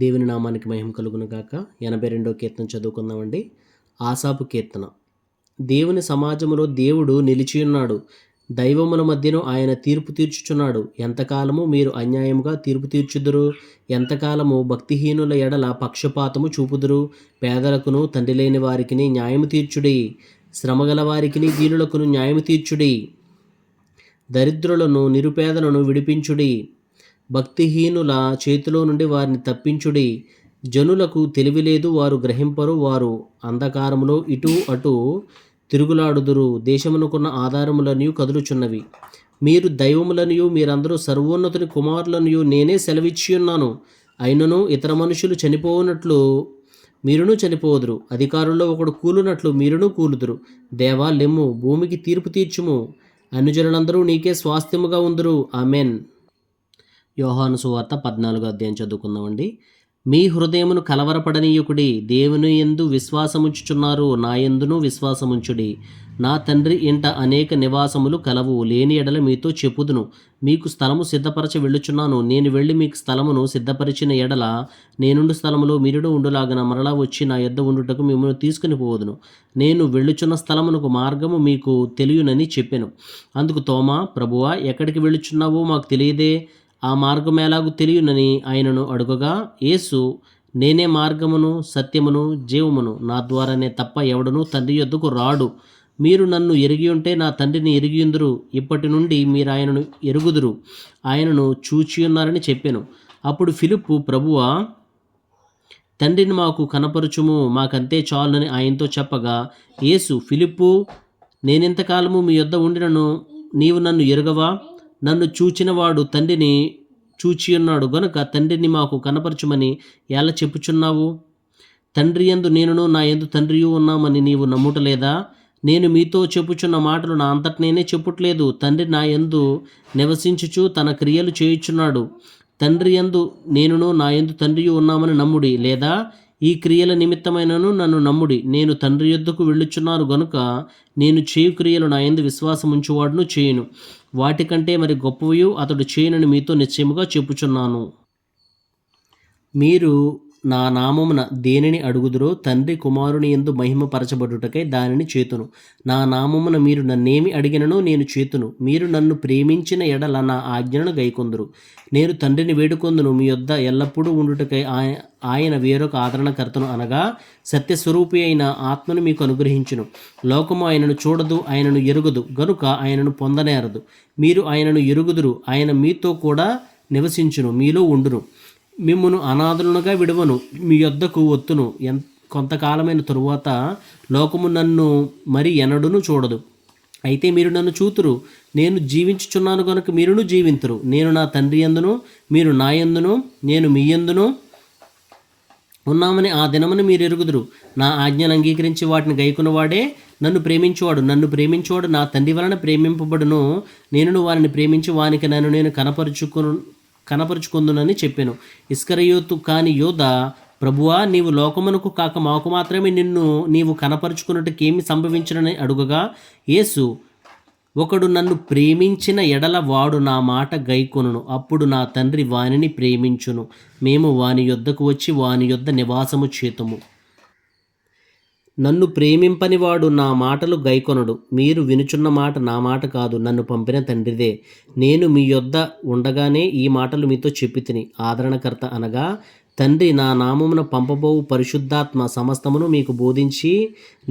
దేవుని నామానికి మహిమ కలుగును గాక. 82వ కీర్తన చదువుకుందామండి. ఆసాపు కీర్తన. దేవుని సమాజములో దేవుడు నిలిచియున్నాడు. దైవముల మధ్యను ఆయన తీర్పు తీర్చుచున్నాడు. ఎంతకాలము మీరు అన్యాయముగా తీర్పు తీర్చుదురు? ఎంతకాలము భక్తిహీనుల ఎడల పక్షపాతము చూపుదురు? పేదలకును తండ్రి లేని వారికిని న్యాయము తీర్చుడి. శ్రమగల వారికిని దీనులకును న్యాయము తీర్చుడి. దరిద్రులను నిరుపేదలను విడిపించుడి. భక్తిహీనుల చేతిలో నుండి వారిని తప్పించుడి. జనులకు తెలివి లేదు, వారు గ్రహింపరు. వారు అంధకారములో ఇటు అటు తిరుగులాడుదురు. దేశమునకున్న ఆధారములనియు కదులుచున్నవి. మీరు దైవములనియు మీరందరూ సర్వోన్నతుని కుమారులనియు నేనే సెలవిచ్చియున్నాను. అయినను ఇతర మనుషులు చనిపోనట్లు మీరును చనిపోదురు. అధికారుల్లో ఒకడు కూలునట్లు మీరును కూలుదురు. దేవా లెమ్ము, భూమికి తీర్పు తీర్చుము. అన్యజనులందరూ నీకే స్వాస్థ్యముగా ఉందురు. ఆమెన్. యోహాను సువార్త 14వ అధ్యాయం చదువుకుందామండి. మీ హృదయమును కలవరపడనీయుకుడి. దేవుని యందు విశ్వాసముంచుచున్నారు, నా యందును విశ్వాసముంచుడి. నా తండ్రి ఇంట అనేక నివాసములు కలవు. లేని ఎడల మీతో చెప్పుదును. మీకు స్థలము సిద్ధపరచ వెళ్ళుచున్నాను. నేను వెళ్ళి మీకు స్థలమును సిద్ధపరిచిన ఎడల నేనుండు స్థలములో మీరును ఉండులాగన మరలా వచ్చి నా యొద్ద ఉండుటకు మిమ్మల్ని తీసుకుని పోవదును. నేను వెళ్ళుచున్న స్థలమునకు మార్గము మీకు తెలియనని చెప్పెను. అందుకు తోమా, ప్రభువా, ఎక్కడికి వెళ్ళుచున్నావో మాకు తెలియదే, ఆ మార్గం ఎలాగూ తెలియనని ఆయనను అడుగగా, యేసు, నేనే మార్గమును సత్యమును జీవమును, నా ద్వారానే తప్ప ఎవడునూ తండ్రి యొద్దకు రాడు. మీరు నన్ను ఎరిగి ఉంటే నా తండ్రిని ఎరిగియుందురు. ఇప్పటి నుండి మీరు ఆయనను ఎరుగుదురు, ఆయనను చూచియున్నారని చెప్పెను. అప్పుడు ఫిలిప్పు, ప్రభువా, తండ్రిని మాకు కనపరుచుము, మాకంతే చాలునని ఆయనతో చెప్పగా, యేసు, ఫిలిప్పు, నేనింతకాలము మీ యొద్ద ఉండినను నీవు నన్ను ఎరుగవా? నన్ను చూచినవాడు తండ్రిని చూచియున్నాడు గనుక తండ్రిని మాకు కనపరచుమని ఎలా చెప్పుచున్నావు? తండ్రి యందు నేనును నా యందు తండ్రియు ఉన్నామని నీవు నమ్ముటలేదా? నేను మీతో చెప్పుచున్న మాటలు నా అంతట నేనే చెప్పుట్లేదు. తండ్రి నా యందు నివసించుచు తన క్రియలు చేయుచున్నాడు. తండ్రి యందు నేనును నా యందు తండ్రియు ఉన్నామని నమ్ముడి, లేదా ఈ క్రియల నిమిత్తమైనను నన్ను నమ్ముడి. నేను తండ్రి యొద్దకు వెళ్ళుచున్నాను గనుక నేను చేయు క్రియలు నా యందు విశ్వాసముంచువాడును చేయును. వాటికంటే మరి గొప్పవియు అతడు చేయునని మీతో నిశ్చయముగా చెప్పుచున్నాను. మీరు నా నామమున దేనిని అడుగుదురో తండ్రి కుమారుని యందు మహిమపరచబడుటకై దానిని చేతును. నా నామమున మీరు నన్నేమి అడిగిననో నేను చేతును. మీరు నన్ను ప్రేమించిన ఎడల నా ఆజ్ఞలను గైకొందురు. నేను తండ్రిని వేడుకొందును, మీ యొద్ద ఎల్లప్పుడూ ఉండుటకై ఆయన వేరొక ఆదరణకర్తను, అనగా సత్యస్వరూపి అయిన ఆత్మను మీకు అనుగ్రహించును. లోకము ఆయనను చూడదు, ఆయనను ఎరుగదు, గనుక ఆయనను పొందనేరదు. మీరు ఆయనను ఎరుగుదురు. ఆయన మీతో కూడా నివసించును, మీలో ఉండును. మిమ్మును అనాథులుగా విడువను, మీ యొద్దకు ఒత్తును. కొంతకాలమైన తరువాత లోకము నన్ను మరి ఎన్నడూను చూడదు. అయితే మీరు నన్ను చూతురు. నేను జీవించుచున్నాను గనుక మీరును జీవింతురు. నేను నా తండ్రి యందును, మీరు నా యందును, నేను మీ యందును ఉన్నామని ఆ దినమును మీరు ఎరుగుదురు. నా ఆజ్ఞను అంగీకరించి వాటిని గైకొనువాడే నన్ను ప్రేమించువాడు. నన్ను ప్రేమించువాడు నా తండ్రి వలన ప్రేమింపబడును. నేనును వారిని ప్రేమించి వానికి నన్ను నేను కనపరుచుకుందునని చెప్పెను. ఇస్కరియోతు కాని యోధ, ప్రభువా, నీవు లోకమునకు కాక మాకు మాత్రమే నీవు కనపరుచుకున్నట్టుకేమి సంభవించునని అడుగగా, యేసు, ఒకడు నన్ను ప్రేమించిన ఎడల వాడు నా మాట గైకొనును. అప్పుడు నా తండ్రి వానిని ప్రేమించును. మేము వాని యొద్దకు వచ్చి వాని యొద్ద నివాసము చేతుము. నన్ను ప్రేమింపని వాడు నా మాటలు గైకొనడు. మీరు వినుచున్న మాట నా మాట కాదు, నన్ను పంపిన తండ్రిదే. నేను మీ యొద్ద ఉండగానే ఈ మాటలు మీతో చెప్పితిని. ఆదరణకర్త అనగా తండ్రి నా నామమున పంపబోవు పరిశుద్ధాత్మ సమస్తమును మీకు బోధించి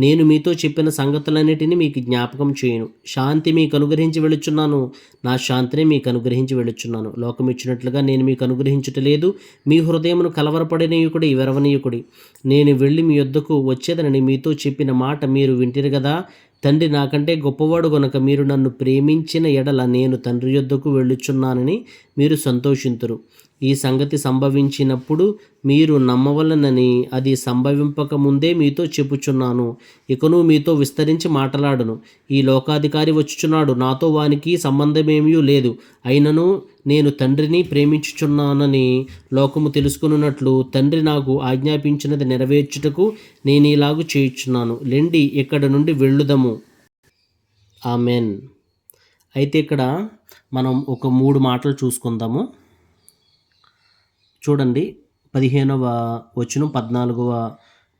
నేను మీతో చెప్పిన సంగతులన్నిటినీ మీకు జ్ఞాపకం చేయును. శాంతి మీకు అనుగ్రహించి వెళ్ళుచున్నాను, నా శాంతిని మీకు అనుగ్రహించి వెళ్ళుచున్నాను. లోకం ఇచ్చినట్లుగా నేను మీకు అనుగ్రహించుటలేదు. మీ హృదయమును కలవరపడనీయుకుడి, వెరవనీయుకుడి. నేను వెళ్ళి మీ యొద్దకు వచ్చేదనని మీతో చెప్పిన మాట మీరు వింటిరి కదా. తండ్రి నాకంటే గొప్పవాడు గనుక మీరు నన్ను ప్రేమించిన ఎడల నేను తండ్రి యొద్దకు వెళ్ళుచున్నానని మీరు సంతోషింతురు. ఈ సంగతి సంభవించినప్పుడు మీరు నమ్మవలనని అది సంభవింపక ముందే మీతో చెప్పుచున్నాను. ఇకను మీతో విస్తరించి మాట్లాడును. ఈ లోకాధికారి వచ్చుచున్నాడు, నాతో వానికి సంబంధమేమీ లేదు. అయినను నేను తండ్రిని ప్రేమించుచున్నానని లోకము తెలుసుకున్నట్లు తండ్రి నాకు ఆజ్ఞాపించినది నెరవేర్చుటకు నేను ఇలాగు చేయుచున్నాను. లెండి, ఇక్కడ నుండి వెళ్ళుదము. ఆమెన్. అయితే ఇక్కడ మనం ఒక 3 మాటలు చూసుకుందాము. చూడండి, 15వ వచనం, 14వ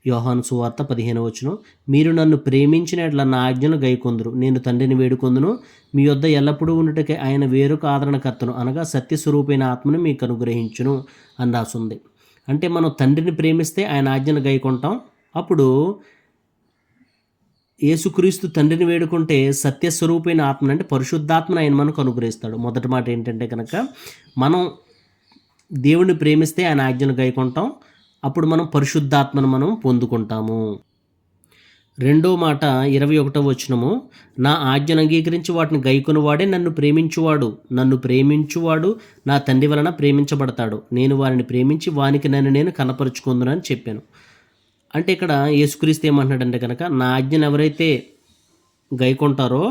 యోహాను సువార్త 15వ వచనం, మీరు నన్ను ప్రేమించిన యెడల నా ఆజ్ఞలు గైకొందురు. నేను తండ్రిని వేడుకొందును, మీ యొద్ద ఎల్లప్పుడూ ఉండుటకై ఆయన వేరొక ఆదరణకర్తను అనగా సత్యస్వరూపైన ఆత్మను మీకు అనుగ్రహించును అని రాసుంది. అంటే మనం తండ్రిని ప్రేమిస్తే ఆయన ఆజ్ఞను గైకొంటాం. అప్పుడు యేసుక్రీస్తు తండ్రిని వేడుకుంటే సత్యస్వరూపైన ఆత్మను అంటే పరిశుద్ధాత్మను ఆయన మనకు అనుగ్రహిస్తాడు. మొదటి మాట ఏంటంటే కనుక మనం దేవుణ్ణి ప్రేమిస్తే ఆయన ఆజ్ఞను గైకొంటాం. అప్పుడు మనం పరిశుద్ధాత్మను మనం పొందుకుంటాము. రెండో మాట 21వ వచనము, నా ఆజ్ఞను అంగీకరించి వాటిని గైకొనువాడే నన్ను ప్రేమించువాడు. నన్ను ప్రేమించువాడు నా తండ్రి వలన ప్రేమించబడతాడు. నేను వారిని ప్రేమించి వానికి నన్ను నేను కనపరుచుకుందును అని చెప్పాను. అంటే ఇక్కడ యేసుక్రీస్తు ఏమంటున్నాడంటే కనుక నా ఆజ్ఞను ఎవరైతే గైకొంటారో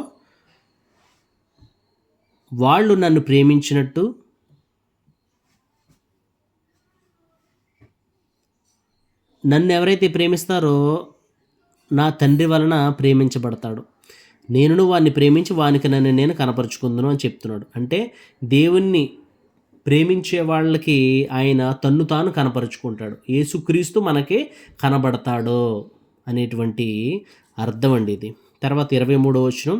వాళ్ళు నన్ను ప్రేమించినట్టు నన్ను ఎవరైతే ప్రేమిస్తారో నా తండ్రి వలన ప్రేమించబడతాడు. నేనును వాడిని ప్రేమించి వానికి నన్ను నేను కనపరుచుకుందును అని చెప్తున్నాడు. అంటే దేవుణ్ణి ప్రేమించే వాళ్ళకి ఆయన తన్ను తాను కనపరుచుకుంటాడు. యేసుక్రీస్తు మనకి కనబడతాడు అనేటువంటి అర్థం అండి ఇది. తర్వాత 23వ వచనం,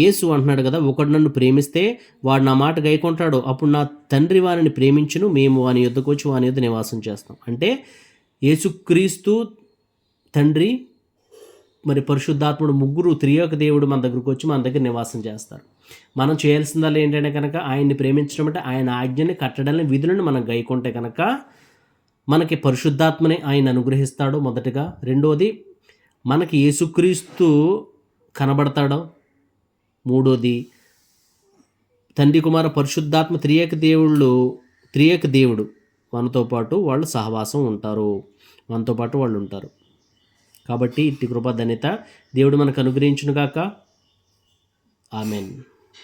యేసు అంటున్నాడు కదా, ఒకడు నన్ను ప్రేమిస్తే వాడు నా మాట గైకొంటాడు, అప్పుడు నా తండ్రి వారిని ప్రేమించును, మేము వాని యొద్దకు వచ్చి వాని యొద్ద నివాసం చేస్తాం. అంటే యేసుక్రీస్తు, తండ్రి, మరి పరిశుద్ధాత్ముడు ముగ్గురు త్రియేక దేవుడు మన దగ్గరకు వచ్చి మన దగ్గర నివాసం చేస్తారు. మనం చేయాల్సిందల్లా ఏంటంటే కనుక ఆయన్ని ప్రేమించడం అంటే ఆయన ఆజ్ఞని, కట్టడాలని, విధులను మనం గైకొంటే కనుక మనకి పరిశుద్ధాత్మని ఆయన అనుగ్రహిస్తాడు మొదటిగా. రెండోది మనకి యేసుక్రీస్తు కనబడతాడు. మూడోది తండ్రి, కుమార, పరిశుద్ధాత్మ త్రియేక దేవుడు మనతో పాటు వాళ్ళు సహవాసం ఉంటారు, మనతో పాటు వాళ్ళు ఉంటారు. కాబట్టి ఇట్టి కృపా ధన్యత దేవుడు మనకు అనుగ్రహించునుగాక. ఆమెన్.